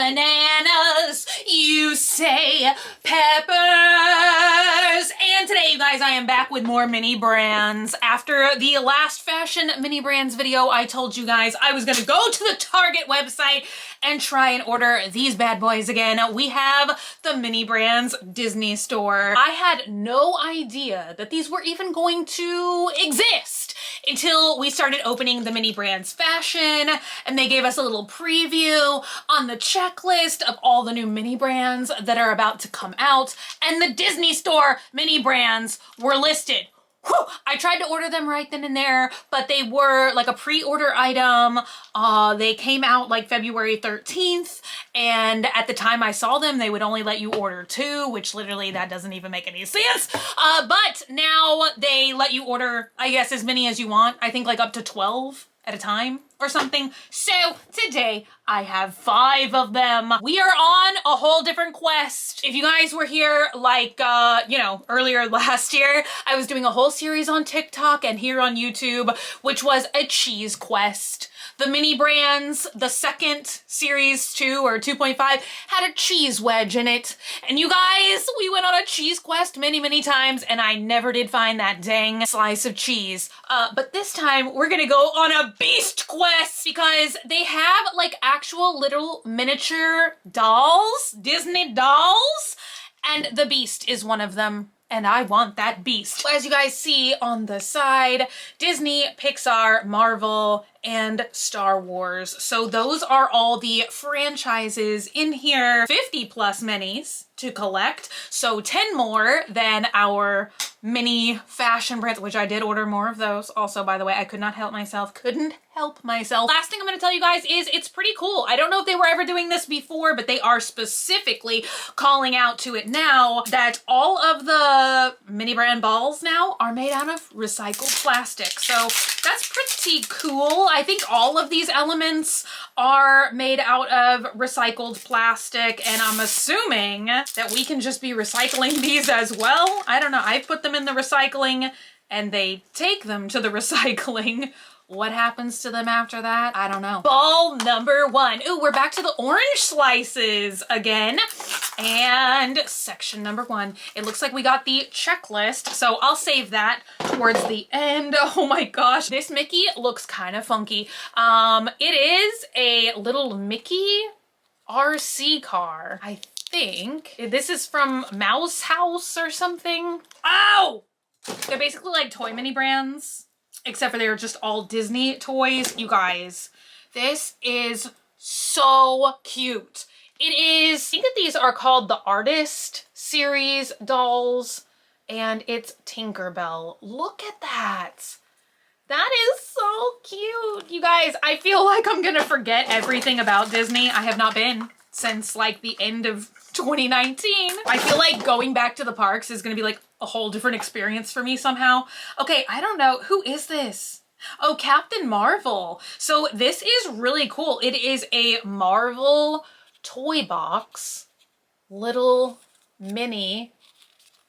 bananas, you say peppers. And today, you guys, I am back with more mini brands. After the last fashion mini brands video, I told you guys I was gonna go to the Target website and try and order these bad boys again. We have the mini brands Disney store. I had no idea that these were even going to exist until we started opening the mini brands fashion, and they gave us a little preview on the checklist of all the new mini brands that are about to come out, and the Disney store mini brands were listed. Whew! I tried to order them right then and there, but they were like a pre-order item. They came out like February 13th, and at the time I saw them, they would only let you order 2, which literally that doesn't even make any sense. But now they let you order, I guess, as many as you want. I think like up to 12 at a time or something. So today I have 5 of them. We are on a whole different quest. If you guys were here like, you know, earlier last year, I was doing a whole series on TikTok and here on YouTube, which was a cheese quest. The mini brands, the second series 2 or 2.5 had a cheese wedge in it. And you guys, we went on a cheese quest many times and I never did find that dang slice of cheese. But this time we're gonna go on a beast quest because they have like actual little miniature dolls, Disney dolls, and the Beast is one of them. And I want that Beast. As you guys see on the side, Disney, Pixar, Marvel, and Star Wars. So those are all the franchises in here. 50 plus minis to collect. So 10 more than our mini fashion brands, which I did order more of those. Also, by the way, I could not help myself. Couldn't help myself. Last thing I'm gonna tell you guys is it's pretty cool. I don't know if they were ever doing this before, but they are specifically calling out to it now that all of the mini brand balls now are made out of recycled plastic. So that's pretty cool. I think all of these elements are made out of recycled plastic, and I'm assuming that we can just be recycling these as well. I don't know. I put them in the recycling and they take them to the recycling. What happens to them after that? I don't know. Ball number 1. Ooh, we're back to the orange slices again. And section number 1. It looks like we got the checklist, so I'll save that towards the end. Oh my gosh. This Mickey looks kind of funky. It is a little Mickey RC car. I think this is from Mouse House or something. Ow! They're basically like toy mini brands, except for they're just all Disney toys. You guys, this is so cute. It is, I think that these are called the Artist Series dolls, and it's Tinkerbell. Look at that. That is so cute. You guys, I feel like I'm gonna forget everything about Disney. I have not been since like the end of 2019. I feel like going back to the parks is gonna be like a whole different experience for me somehow. Okay, I don't know. Who is this? Oh, Captain Marvel. So this is really cool. It is a Marvel toy box, little mini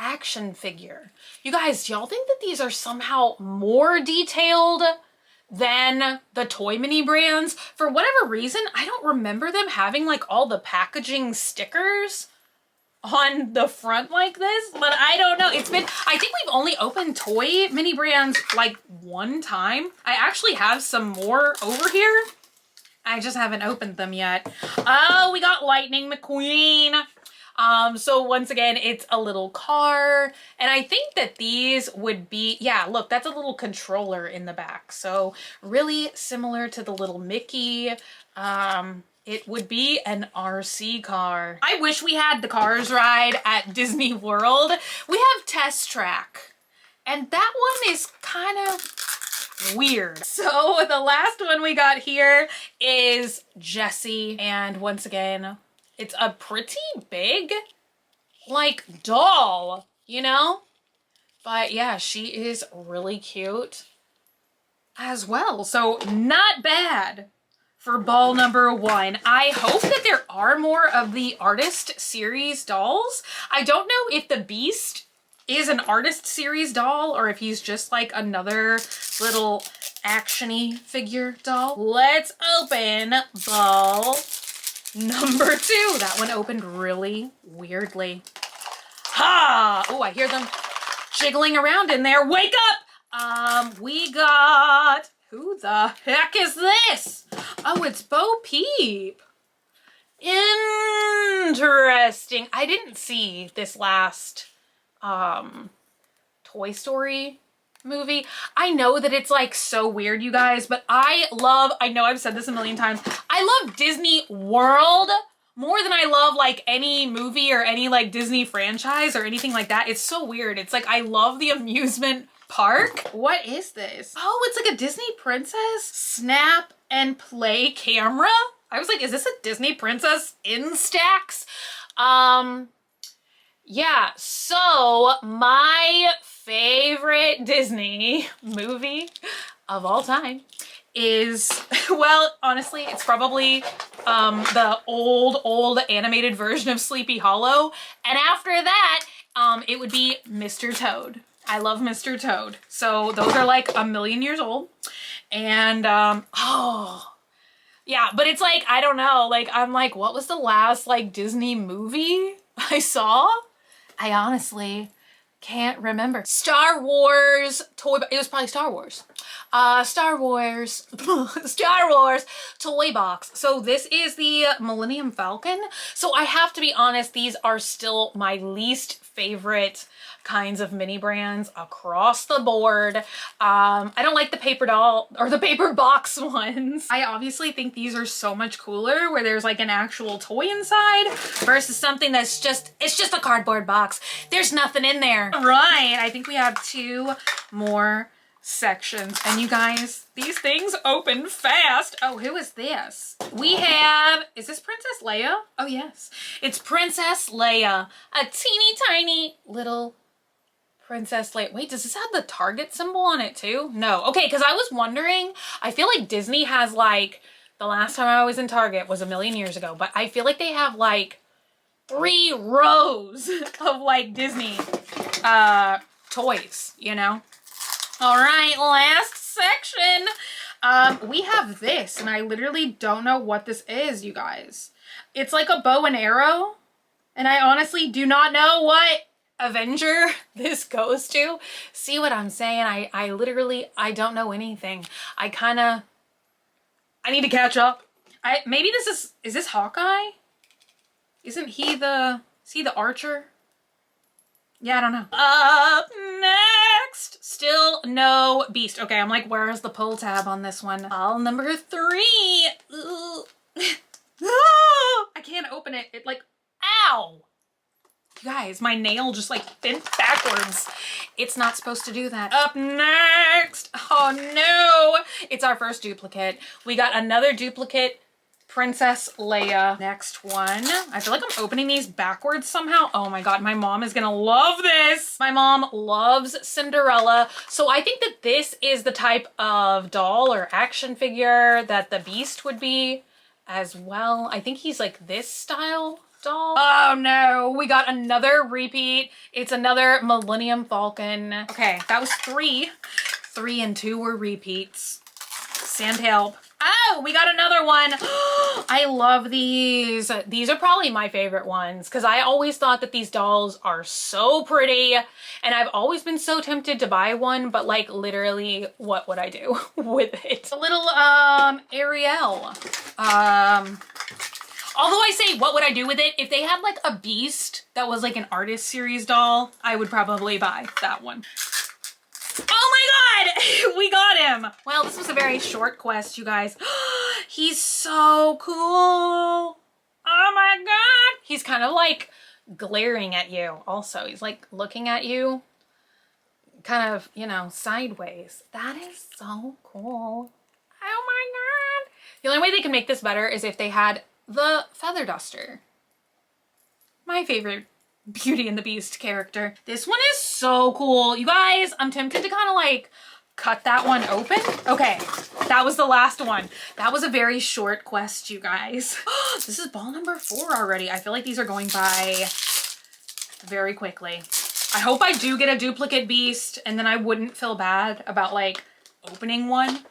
action figure. You guys, do y'all think that these are somehow more detailed than the toy mini brands? For whatever reason, I don't remember them having like all the packaging stickers on the front like this, but I don't know. It's been, I think we've only opened toy mini brands like 1 time. I actually have some more over here. I just haven't opened them yet. Oh, we got Lightning McQueen. So once again, it's a little car, and I think that these would be, yeah, look, that's a little controller in the back. So really similar to the little Mickey. It would be an RC car. I wish we had the Cars ride at Disney World. We have Test Track, and that one is kind of weird. So the last one we got here is Jessie, and once again, it's a pretty big, like, doll, you know? But yeah, she is really cute as well. So not bad for ball number 1. I hope that there are more of the Artist Series dolls. I don't know if the Beast is an Artist Series doll or if he's just like another little action-y figure doll. Let's open ball Number 2. That one opened really weirdly. Ha! Oh, I hear them jiggling around in there. Wake up! We got... Who the heck is this? Oh, it's Bo Peep. Interesting. I didn't see this last Toy Story movie. I know that it's like so weird, you guys, but I know I've said this a million times, I love Disney World more than I love like any movie or any like Disney franchise or anything like that. It's so weird. It's like I love the amusement park. What is this? Oh, it's like a Disney princess snap and play camera. I was like, is this a Disney princess Instax? Yeah, so my favorite Disney movie of all time is, well, honestly, it's probably the old animated version of Sleepy Hollow. And after that, it would be Mr. Toad. I love Mr. Toad. So those are like a million years old. And, oh, yeah, but it's like, I don't know, like, I'm like, what was the last like Disney movie I saw? I honestly can't remember. Star Wars toy, it was probably Star Wars. Star Wars toy box. So this is the Millennium Falcon. So I have to be honest, these are still my least favorite kinds of mini brands across the board. I don't like the paper doll or the paper box ones. I obviously think these are so much cooler where there's like an actual toy inside versus something that's just, it's just a cardboard box. There's nothing in there. Right, I think we have 2 more sections. And you guys, these things open fast. Oh, who is this? We have, is this Princess Leia? Oh yes, it's Princess Leia. A teeny tiny little Princess Leia. Wait, does this have the Target symbol on it too? No. Okay, because I was wondering, I feel like Disney has like, the last time I was in Target was a million years ago, but I feel like they have like 3 rows of like Disney toys, you know? All right, last section. We have this, and I literally don't know what this is, you guys. It's like a bow and arrow, and I honestly do not know what Avenger this goes to. See what I'm saying? I literally, I don't know anything. I need to catch up. Maybe this is this Hawkeye? Isn't he the, is he the archer? Yeah, I don't know. Up next, still no Beast. Okay, I'm like, where's the pull tab on this one? Number 3. Ooh. I can't open it. It like, ow. You guys, my nail just like bent backwards. It's not supposed to do that. Up next, oh no, it's our first duplicate. We got another duplicate Princess Leia. Next one. I feel like I'm opening these backwards somehow. Oh my God, my mom is gonna love this. My mom loves Cinderella. So I think that this is the type of doll or action figure that the Beast would be as well. I think he's like this style doll. Oh no, we got another repeat. It's another Millennium Falcon. Okay, that was 3. 3 and 2 were repeats. Send help. Oh, we got another one. I love these. These are probably my favorite ones because I always thought that these dolls are so pretty and I've always been so tempted to buy one, but like literally what would I do with it? A little Ariel. Although I say what would I do with it? If they had like a Beast that was like an artist series doll, I would probably buy that one. Oh my God, we got him. Well, this was a very short quest, you guys. He's so cool. Oh my God. He's kind of like glaring at you also. He's like looking at you kind of, you know, sideways. That is so cool. Oh my God. The only way they can make this better is if they had the feather duster. My favorite Beauty and the Beast character. This one is so cool. You guys, I'm tempted to kind of like cut that one open. Okay, that was the last one. That was a very short quest, you guys. This is ball number 4 already. I feel like these are going by very quickly. I hope I do get a duplicate Beast and then I wouldn't feel bad about like opening one.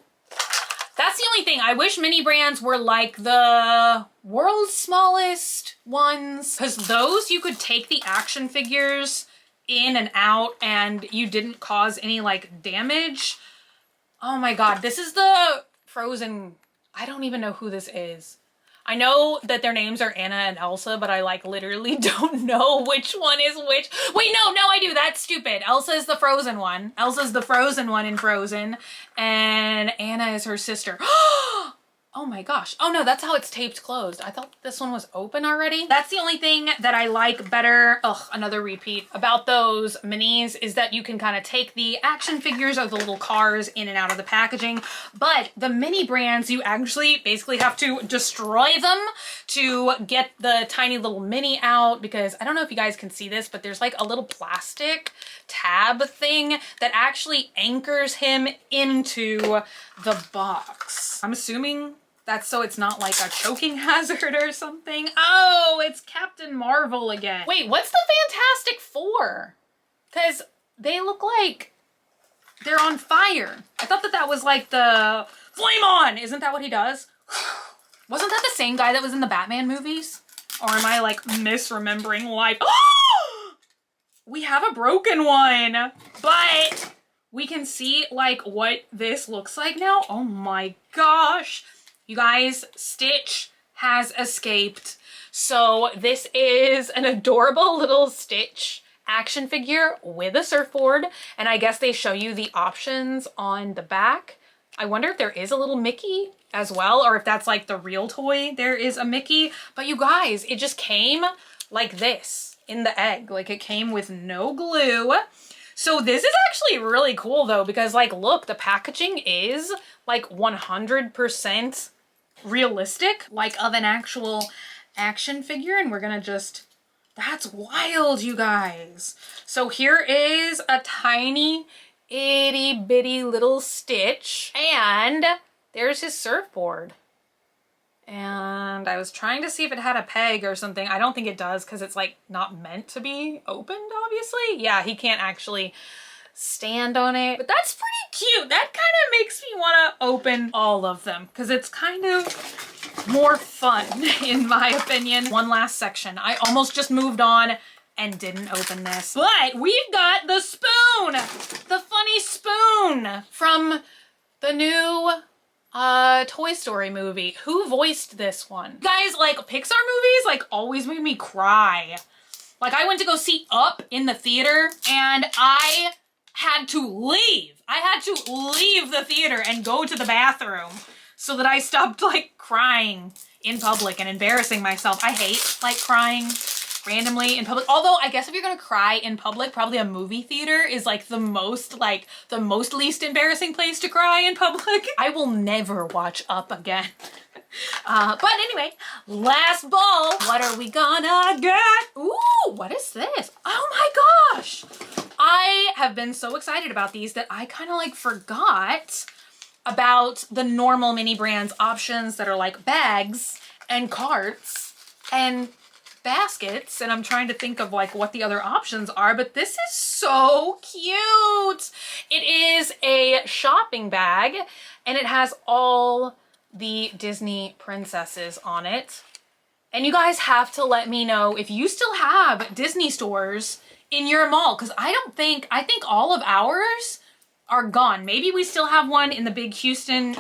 That's the only thing. I wish mini brands were like the world's smallest ones, because those you could take the action figures in and out and you didn't cause any like damage. Oh my god, this is the Frozen. I don't even know who this is. I know that their names are Anna and Elsa, but I like literally don't know which one is which. Wait, no, I do. That's stupid. Elsa is the Frozen one. Elsa's the Frozen one in Frozen, and Anna is her sister. Oh my gosh. Oh no, that's how it's taped closed. I thought this one was open already. That's the only thing that I like better, another repeat, about those minis is that you can kind of take the action figures or the little cars in and out of the packaging. But the mini brands, you actually basically have to destroy them to get the tiny little mini out, because I don't know if you guys can see this, but there's like a little plastic tab thing that actually anchors him into the box. I'm assuming that's so it's not like a choking hazard or something. Oh, it's Captain Marvel again. Wait, what's the Fantastic Four? Because they look like they're on fire. I thought that that was like the flame on. Isn't that what he does? Wasn't that the same guy that was in the Batman movies? Or am I like misremembering life? We have a broken one, but we can see like what this looks like now. Oh my gosh. You guys, Stitch has escaped. So this is an adorable little Stitch action figure with a surfboard. And I guess they show you the options on the back. I wonder if there is a little Mickey as well, or if that's like the real toy. There is a Mickey. But you guys, it just came like this in the egg. Like it came with no glue. So this is actually really cool though, because like, look, the packaging is like 100% realistic, like of an actual action figure. And we're gonna just, that's wild, you guys. So here is a tiny itty bitty little Stitch, and there's his surfboard. And I was trying to see if it had a peg or something. I don't think it does, because it's like not meant to be opened, obviously. Yeah, he can't actually stand on it, but that's pretty cute. That kind of makes me want to open all of them, because it's kind of more fun in my opinion. One last section. I almost just moved on and didn't open this, but we've got the spoon, the funny spoon from the new Toy Story movie. Who voiced this one? Guys, like Pixar movies like always made me cry. Like I went to go see Up in the theater and I had to leave. I had to leave the theater and go to the bathroom so that I stopped like crying in public and embarrassing myself. I hate like crying randomly in public. Although I guess if you're gonna cry in public, probably a movie theater is like the most least embarrassing place to cry in public. I will never watch Up again. But anyway, last ball. What are we gonna get? Ooh, what is this? Oh my gosh. I have been so excited about these that I kind of like forgot about the normal mini brands options that are like bags and carts and baskets, and I'm trying to think of like what the other options are, but this is so cute. It is a shopping bag and it has all the Disney princesses on it. And you guys have to let me know if you still have Disney stores in your mall, because I think all of ours are gone. Maybe we still have one in the big Houston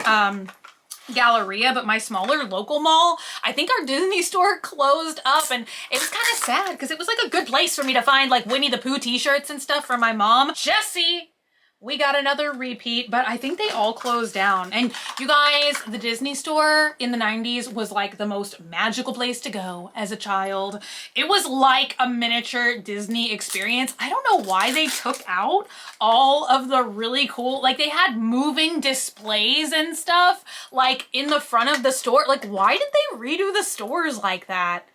Galleria, but my smaller local mall, I think our Disney store closed up, and it was kind of sad because it was like a good place for me to find like Winnie the Pooh t-shirts and stuff for my mom. Jessie, we got another repeat, but I think they all closed down. And you guys, the Disney store in the 90s was like the most magical place to go as a child. It was like a miniature Disney experience. I don't know why they took out all of the really cool, like they had moving displays and stuff like in the front of the store. Like why did they redo the stores like that?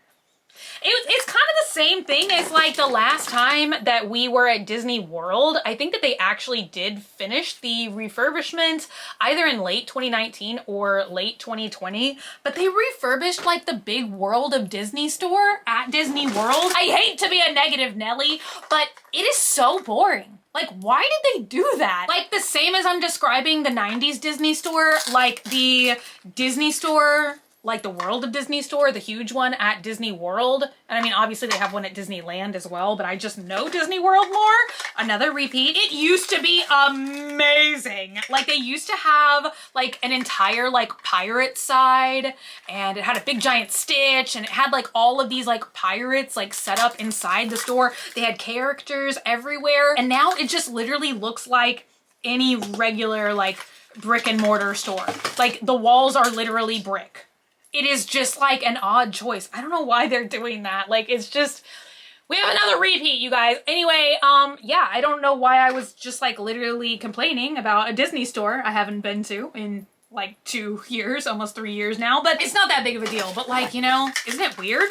It's kind of the same thing as like the last time that we were at Disney World. I think that they actually did finish the refurbishment either in late 2019 or late 2020, but they refurbished like the big World of Disney store at Disney World. I hate to be a negative Nelly, but it is so boring. Like, why did they do that? Like, the same as I'm describing the 90s Disney store, like the Disney store like the World of Disney store, the huge one at Disney World. And I mean, obviously they have one at Disneyland as well, but I just know Disney World more. Another repeat. It used to be amazing. Like they used to have like an entire like pirate side, and it had a big giant Stitch, and it had like all of these like pirates like set up inside the store. They had characters everywhere. And now it just literally looks like any regular like brick and mortar store. Like the walls are literally brick. It is just like an odd choice. I don't know why they're doing that. Like it's just, we have another repeat, you guys. Anyway, yeah, I don't know why I was just like literally complaining about a Disney store I haven't been to in like 2 years, almost 3 years now, but it's not that big of a deal. But like, you know, isn't it weird?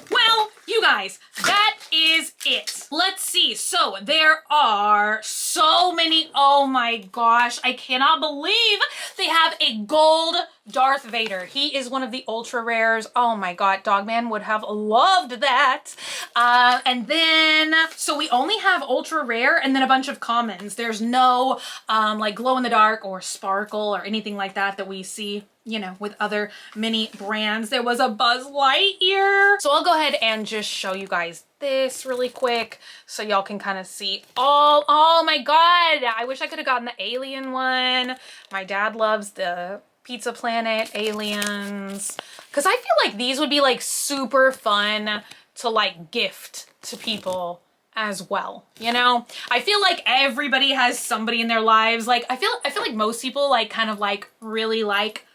Well, you guys, that is it. Let's see. So there are so many. Oh my gosh. I cannot believe they have a gold Darth Vader. He is one of the ultra rares. Oh my God. Dogman would have loved that. And then, so we only have ultra rare and then a bunch of commons. There's no like glow in the dark or sparkle or anything like that we see, you know, with other mini brands. There was a Buzz Lightyear. So I'll go ahead and just show you guys this really quick so y'all can kind of see all. Oh my God, I wish I could have gotten the alien one. My dad loves the Pizza Planet aliens, because I feel like these would be like super fun to like gift to people as well, you know? I feel like everybody has somebody in their lives. Like I feel like most people like kind of like really like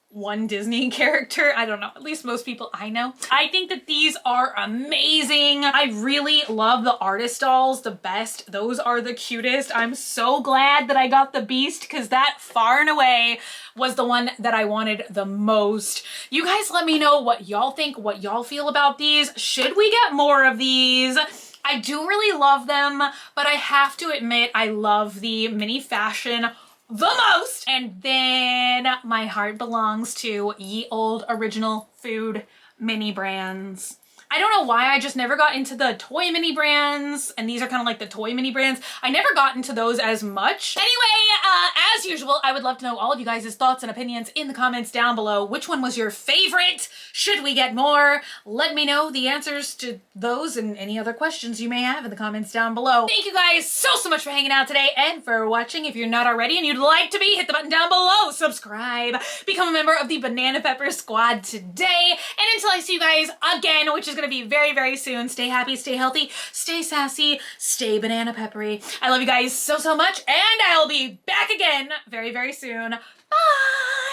one Disney character. I don't know, at least most people I know. I think that these are amazing. I really love the artist dolls the best. Those are the cutest. I'm so glad that I got the Beast, because that far and away was the one that I wanted the most. You guys let me know what y'all think, what y'all feel about these. Should we get more of these? I do really love them, but I have to admit I love the mini fashion the most. And then my heart belongs to ye old original food mini brands. I don't know why I just never got into the toy mini brands, and these are kind of like the toy mini brands. I never got into those as much. Anyway, as usual, I would love to know all of you guys' thoughts and opinions in the comments down below. Which one was your favorite? Should we get more? Let me know the answers to those and any other questions you may have in the comments down below. Thank you guys so much for hanging out today and for watching. If you're not already and you'd like to be, hit the button down below, subscribe, become a member of the Banana Pepper Squad today. And until I see you guys again, which is gonna be very, very soon, stay happy, stay healthy, stay sassy, stay banana peppery. I love you guys so much, and I'll be back again very, very soon. Bye!